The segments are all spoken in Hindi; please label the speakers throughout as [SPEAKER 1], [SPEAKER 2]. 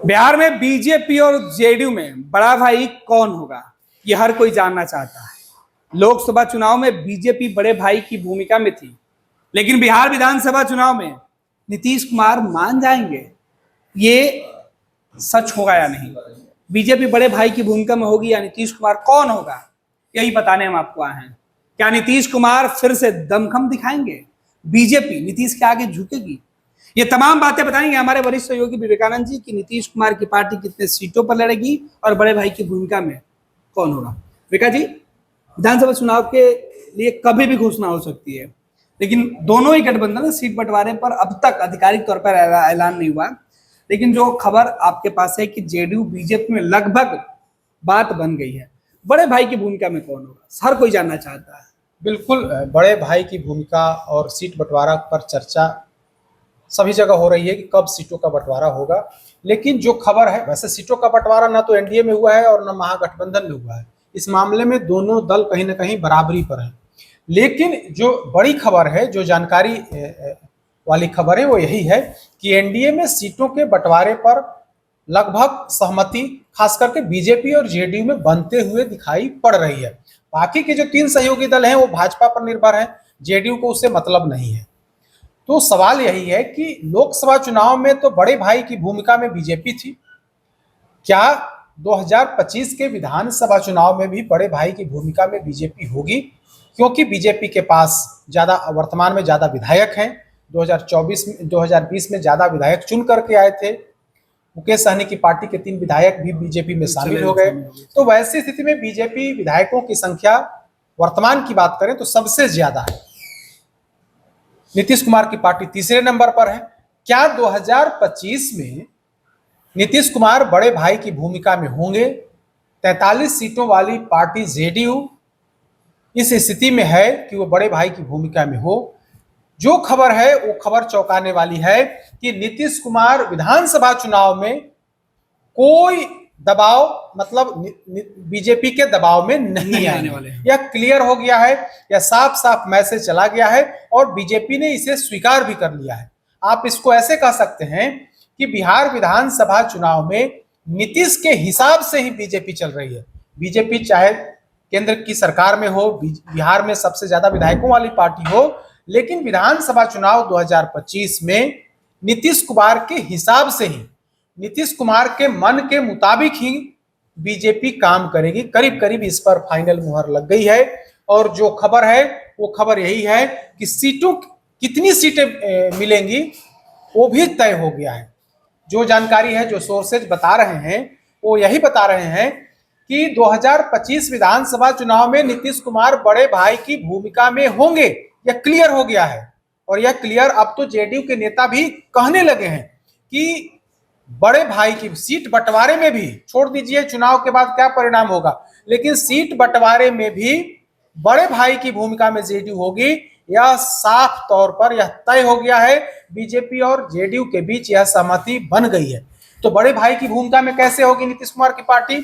[SPEAKER 1] बिहार में बीजेपी और जेडीयू में बड़ा भाई कौन होगा, ये हर कोई जानना चाहता है। लोकसभा चुनाव में बीजेपी बड़े भाई की भूमिका में थी, लेकिन बिहार विधानसभा चुनाव में नीतीश कुमार मान जाएंगे, ये सच होगा या नहीं। बीजेपी बड़े भाई की भूमिका में होगी या नीतीश कुमार कौन होगा, यही बताने हम आपको आए हैं। क्या नीतीश कुमार फिर से दमखम दिखाएंगे, बीजेपी नीतीश के आगे झुकेगी? ये तमाम बातें बताएंगे हमारे वरिष्ठ सहयोगी विवेकानंद जी कि नीतीश कुमार की पार्टी कितने सीटों पर लड़ेगी और बड़े भाई की भूमिका में कौन होगा। विका जी, विधानसभा चुनाव के लिए कभी भी घोषणा हो सकती है, लेकिन दोनों ही गठबंधन सीट बंटवारे पर अब तक आधिकारिक तौर पर ऐलान नहीं हुआ। लेकिन जो खबर आपके पास है कि जेडीयू बीजेपी में लगभग बात बन गई है, बड़े भाई की भूमिका में कौन होगा, हर कोई जानना चाहता है।
[SPEAKER 2] बिल्कुल, बड़े भाई की भूमिका और सीट बंटवारा पर चर्चा सभी जगह हो रही है कि कब सीटों का बंटवारा होगा। लेकिन जो खबर है, वैसे सीटों का बंटवारा ना तो एनडीए में हुआ है और ना महागठबंधन में हुआ है। इस मामले में दोनों दल कहीं ना कहीं बराबरी पर हैं। लेकिन जो बड़ी खबर है, जो जानकारी वाली खबर है, वो यही है कि एनडीए में सीटों के बंटवारे पर लगभग सहमति खास करके बीजेपी और जेडीयू में बनते हुए दिखाई पड़ रही है। बाकी के जो तीन सहयोगी दल हैं वो भाजपा पर निर्भर हैं, जेडीयू को उससे मतलब नहीं है। तो सवाल यही है कि लोकसभा चुनाव में तो बड़े भाई की भूमिका में बीजेपी थी, क्या 2025 के विधानसभा चुनाव में भी बड़े भाई की भूमिका में बीजेपी होगी? क्योंकि बीजेपी के पास ज्यादा वर्तमान में ज्यादा विधायक हैं। 2020 में ज्यादा विधायक चुन करके आए थे। मुकेश सहनी की पार्टी के 3 विधायक भी बीजेपी में शामिल हो गए। तो वैसी स्थिति में बीजेपी विधायकों की संख्या वर्तमान की बात करें तो सबसे ज्यादा है। नीतीश कुमार की पार्टी तीसरे नंबर पर है। क्या 2025 में नीतीश कुमार बड़े भाई की भूमिका में होंगे? 43 सीटों वाली पार्टी जेडीयू इस स्थिति में है कि वो बड़े भाई की भूमिका में हो। जो खबर है वो खबर चौंकाने वाली है कि नीतीश कुमार विधानसभा चुनाव में कोई दबाव, मतलब बीजेपी के दबाव में नहीं आने वाले। यह क्लियर हो गया है, यह साफ साफ मैसेज चला गया है और बीजेपी ने इसे स्वीकार भी कर लिया है। आप इसको ऐसे कह सकते हैं कि बिहार विधानसभा चुनाव में नीतीश के हिसाब से ही बीजेपी चल रही है। बीजेपी चाहे केंद्र की सरकार में हो, बिहार में सबसे ज्यादा विधायकों वाली पार्टी हो, लेकिन विधानसभा चुनाव 2025 में नीतीश कुमार के हिसाब से ही, नीतीश कुमार के मन के मुताबिक ही बीजेपी काम करेगी। करीब करीब इस पर फाइनल मुहर लग गई है। और जो खबर है वो खबर यही है कि सीटों कितनी सीटें मिलेंगी वो भी तय हो गया है। जो जानकारी है, जो सोर्सेज बता रहे हैं वो यही बता रहे हैं कि 2025 विधानसभा चुनाव में नीतीश कुमार बड़े भाई की भूमिका में होंगे। यह क्लियर हो गया है और यह क्लियर अब तो जेडीयू के नेता भी कहने लगे हैं कि बड़े भाई की सीट बंटवारे में भी, छोड़ दीजिए चुनाव के बाद क्या परिणाम होगा, लेकिन सीट बंटवारे में भी बड़े भाई की भूमिका में जेडीयू होगी। यह साफ तौर पर यह तय हो गया है। बीजेपी और जेडीयू के बीच यह सहमति बन गई है। तो बड़े भाई की भूमिका में कैसे होगी नीतीश कुमार की पार्टी?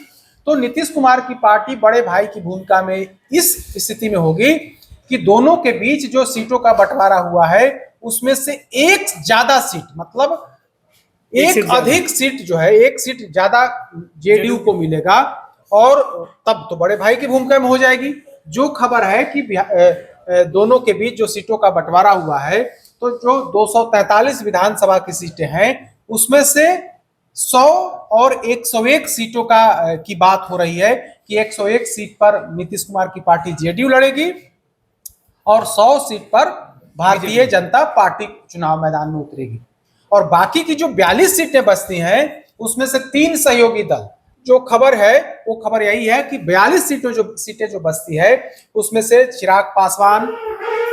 [SPEAKER 2] तो नीतीश कुमार की पार्टी बड़े भाई की भूमिका में इस स्थिति में होगी कि दोनों के बीच जो सीटों का बंटवारा हुआ है उसमें से एक ज्यादा सीट, मतलब एक अधिक सीट जो है, एक सीट ज्यादा जेडीयू को मिलेगा और तब तो बड़े भाई की भूमिका में हो जाएगी। जो खबर है कि दोनों के बीच जो सीटों का बंटवारा हुआ है, तो जो 243 विधानसभा की सीटें हैं उसमें से 100 और 101 सीटों की बात हो रही है कि 101 सीट पर नीतीश कुमार की पार्टी जेडीयू लड़ेगी और 100 सीट पर भारतीय जनता पार्टी चुनाव मैदान में उतरेगी। और बाकी की जो 42 सीटें बचती हैं उसमें से 3 सहयोगी दल, जो खबर है वो खबर यही है कि 42 सीटें जो बचती है उसमें से चिराग पासवान,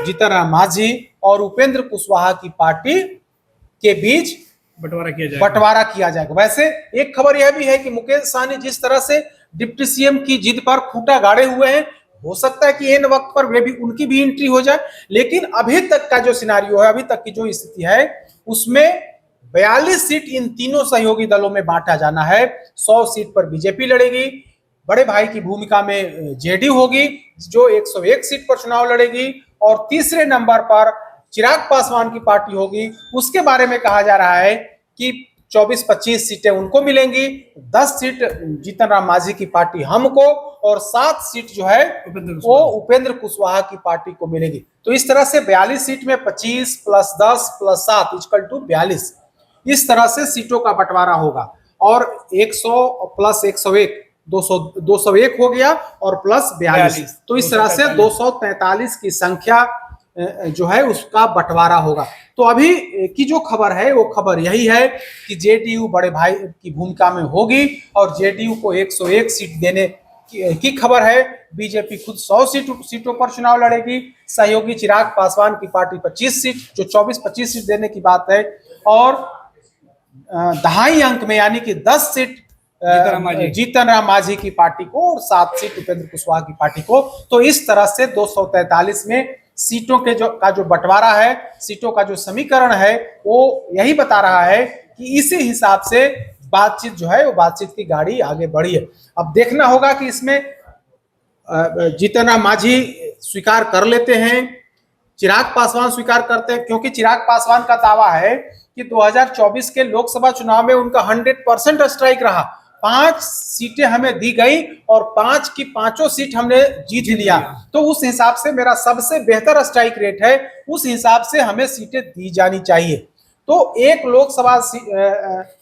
[SPEAKER 2] जीतन राम मांझी और उपेंद्र कुशवाहा की पार्टी के बीच बंटवारा किया जाएगा। वैसे एक खबर यह भी है कि मुकेश सहनी जिस तरह से डिप्टी सीएम की जिद पर खूंटा गाड़े हुए हैं, हो सकता है कि इन वक्त पर वे भी, उनकी भी एंट्री हो जाए। लेकिन अभी तक का जो सिनारियो है, अभी तक की जो स्थिति है उसमें 42 सीट इन तीनों सहयोगी दलों में बांटा जाना है। 100 सीट पर बीजेपी लड़ेगी, बड़े भाई की भूमिका में जेडीयू होगी जो 101 सीट पर चुनाव लड़ेगी और तीसरे नंबर पर चिराग पासवान की पार्टी होगी। उसके बारे में कहा जा रहा है कि 24-25 सीटें उनको मिलेंगी, 10 सीट जीतन राम मांझी की पार्टी हमको, और 7 सीट जो है वो उपेंद्र कुशवाहा की पार्टी को मिलेगी। तो इस तरह से 42 सीट में 25 + 10 + 7 = 42, इस तरह से सीटों का बंटवारा होगा। और 100 + 101 201 हो गया, और प्लस 42, तो इस तरह से 243 की संख्या जो है उसका बंटवारा होगा। तो अभी की जो खबर है वो खबर यही है कि जेडीयू बड़े भाई की भूमिका में होगी और जेडीयू को 101 सीट देने की खबर है। बीजेपी खुद 100 सीटों पर चुनाव लड़ेगी। सहयोगी चिराग पासवान की पार्टी 25 सीट, जो 24-25 सीट देने की बात है, और 2.5 अंक में यानी कि 10 सीट जीतन राम मांझी की पार्टी को और 7 सीट उपेंद्र कुशवाहा की पार्टी को। तो इस तरह से 243 में सीटों के जो बंटवारा है, सीटों का जो समीकरण है, वो यही बता रहा है कि इसी हिसाब से बातचीत जो है वो बातचीत की गाड़ी आगे बढ़ी है। अब देखना होगा कि इसमें जीतन राम मांझी स्वीकार कर लेते हैं, चिराग पासवान स्वीकार करते हैं, क्योंकि चिराग पासवान का दावा है कि 2024 के लोकसभा चुनाव में उनका 100% स्ट्राइक रहा। 5 सीटें हमें दी गई और 5 की 5 सीट हमने जीत लिया, तो उस हिसाब से मेरा सबसे बेहतर स्ट्राइक रेट है, उस हिसाब से हमें सीटें दी जानी चाहिए। तो एक लोकसभा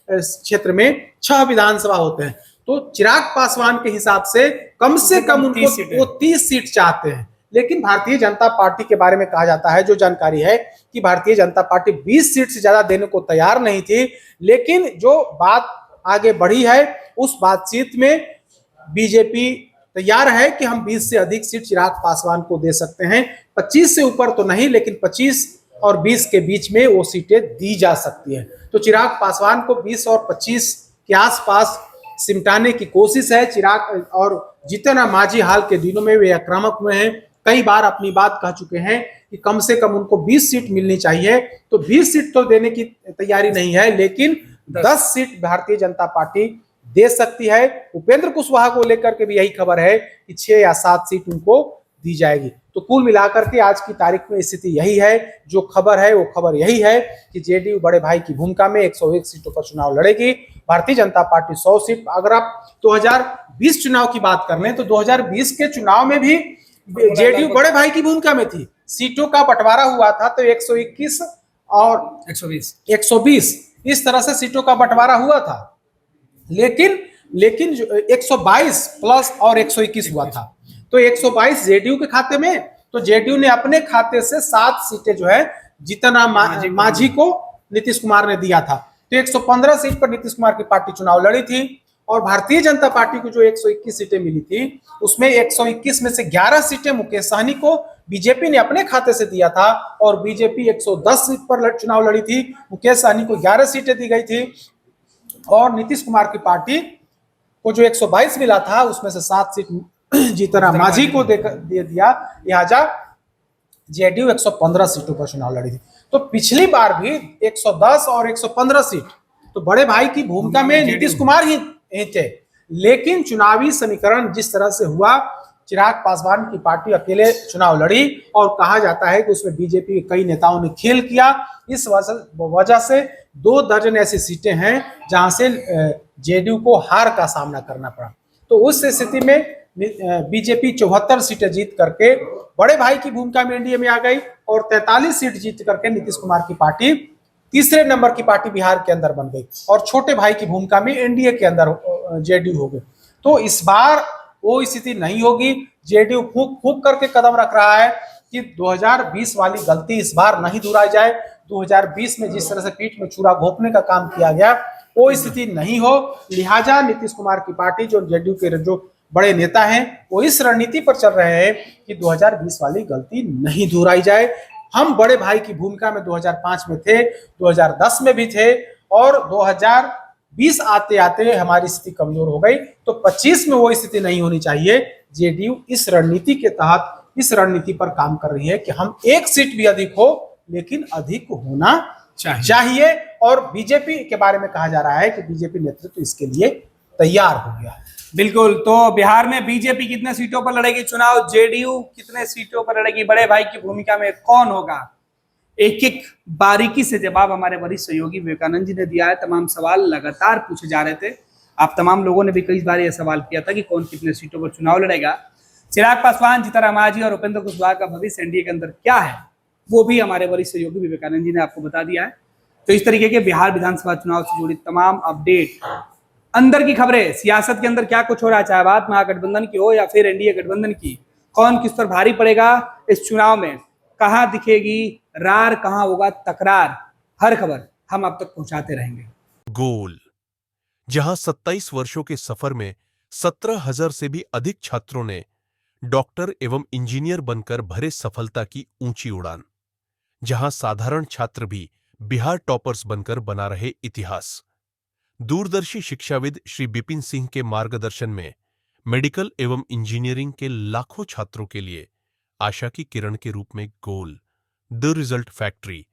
[SPEAKER 2] क्षेत्र में 6 विधानसभा होते हैं, तो चिराग पासवान के हिसाब से कम उनको वो 30 सीट चाहते हैं। लेकिन भारतीय जनता पार्टी के बारे में कहा जाता है, जो जानकारी है, कि भारतीय जनता पार्टी 20 सीट से ज्यादा देने को तैयार नहीं थी, लेकिन जो बात आगे बढ़ी है उस बातचीत में बीजेपी तैयार है कि हम 20 से अधिक सीट चिराग पासवान को दे सकते हैं। 25 से ऊपर तो नहीं, लेकिन 25 और 20 के बीच में वो सीटें दी जा सकती है। तो चिराग पासवान को 20 और 25 के आसपास सिमटाने की कोशिश है। चिराग और जीतन राम मांझी हाल के दिनों में वे आक्रामक हुए हैं, कई बार अपनी बात कह चुके हैं कि कम से कम उनको 20 सीट मिलनी चाहिए। तो 20 सीट तो देने की तैयारी नहीं है, लेकिन 10 सीट भारतीय जनता पार्टी दे सकती है। उपेंद्र कुशवाहा को लेकर के भी यही खबर है कि 6 या 7 सीट उनको दी जाएगी। तो कुल मिलाकर के आज की तारीख में स्थिति यही है। जो खबर है वो खबर यही है कि जेडीयू बड़े भाई की भूमिका में 101 सीटों पर चुनाव लड़ेगी, भारतीय जनता पार्टी 100 सीट। अगर आप 2020 चुनाव की बात कर लें तो 2020 के चुनाव में भी जेडीयू बड़े भाई की भूमिका में थी। सीटों का बंटवारा हुआ था तो 121 और 120 इस तरह से सीटों का बंटवारा हुआ था, लेकिन 122 प्लस और 121 हुआ था। तो 122 जेडीयू के खाते में, तो जेडीयू ने अपने खाते से 7 सीटें जो है जीतन राम मांझी को नीतीश कुमार ने दिया था। तो 115 सीट पर नीतीश कुमार की पार्टी चुनाव लड़ी थी, और भारतीय जनता पार्टी को जो 121 सीटें मिली थी उसमें 121 में से 11 सीटें मुकेश सहनी को बीजेपी ने अपने खाते से दिया था, और बीजेपी 110 सीट पर चुनाव लड़ी थी, मुकेश सहनी को 11 सीटें दी गई थी, और नीतीश कुमार की पार्टी को जो 122 मिला था उसमें से 7 सीट जीतन राम मांझी को दे दिया। लिहाजा जेडीयू 115 सीटों पर चुनाव लड़ी थी। तो पिछली बार भी 110 और 115 सीट तो बड़े भाई की भूमिका में नीतीश कुमार ही थे, लेकिन चुनावी समीकरण जिस तरह से हुआ, चिराग पासवान की पार्टी अकेले चुनाव लड़ी, और कहा जाता है कि उसमें बीजेपी के कई नेताओं ने खेल किया। इस वजह से 2 दर्जन ऐसी सीटें हैं जहां से जेडीयू को हार का सामना करना पड़ा। तो उस स्थिति में बीजेपी 74 सीटें जीत करके बड़े भाई की भूमिका में एनडीए में आ गई, और 43 सीट जीत करके नीतीश कुमार की पार्टी तीसरे नंबर की पार्टी बिहार के अंदर बन गई, और छोटे भाई की भूमिका में एनडीए के अंदर जेडीयू हो गई। तो इस बार वो स्थिति नहीं होगी। जेडीयू फूंक करके कदम रख रहा है कि 2020 वाली गलती इस बार नहीं दोहराई जाए। 2020 में जिस तरह से पीठ में छुरा घोंपने का काम किया गया वो स्थिति नहीं हो। लिहाजा नीतीश कुमार की पार्टी, जो जेडीयू के जो बड़े नेता हैं, वो इस रणनीति पर चल रहे हैं कि 2020 वाली गलती नहीं दोहराई जाए। हम बड़े भाई की भूमिका में 2005 में थे, 2010 में भी थे, और 2020 आते आते हमारी स्थिति कमजोर हो गई। तो 25 में वो स्थिति नहीं होनी चाहिए। जेडीयू इस रणनीति के तहत इस रणनीति पर काम कर रही है कि हम 1 सीट भी अधिक हो, लेकिन अधिक होना चाहिए। और बीजेपी के बारे में कहा जा रहा है कि बीजेपी नेतृत्व इसके लिए तैयार हो गया है।
[SPEAKER 1] बिल्कुल। तो बिहार में बीजेपी कितने सीटों पर लड़ेगी चुनाव, जेडीयू कितने सीटों पर लड़ेगी, बड़े भाई की भूमिका में कौन होगा, एक एक बारीकी से जवाब हमारे वरिष्ठ सहयोगी विवेकानंद जी ने दिया है। तमाम सवाल लगातार पूछे जा रहे थे। आप तमाम लोगों ने भी कई बार यह सवाल किया था कि कौन कितने सीटों पर चुनाव लड़ेगा। चिराग पासवान, जीतनराम मांझी और उपेंद्र कुशवाहा का भविष्य एनडीए के अंदर क्या है, वो भी हमारे वरिष्ठ सहयोगी विवेकानंद जी ने आपको बता दिया है। तो इस तरीके के बिहार विधानसभा चुनाव से जुड़ी तमाम अपडेट, अंदर की खबरें, सियासत के अंदर क्या कुछ हो रहा है, चाहे बात महागठबंधन की हो या फिर एनडीए गठबंधन की, कौन किस पर भारी पड़ेगा इस चुनाव में, कहां दिखेगी रार, कहां होगा तकरार, हर खबर हम अब तक पहुंचाते रहेंगे।
[SPEAKER 3] गोल, जहां 27 वर्षों के सफर में 17,000 से भी अधिक छात्रों ने डॉक्टर एवं इंजीनियर बनकर भरे सफलता की ऊंची उड़ान, जहां साधारण छात्र भी बिहार टॉपर्स बनकर बना रहे इतिहास। दूरदर्शी शिक्षाविद श्री बिपिन सिंह के मार्गदर्शन में मेडिकल एवं इंजीनियरिंग के लाखों छात्रों के लिए आशा की किरण के रूप में गोल, द रिजल्ट फैक्ट्री।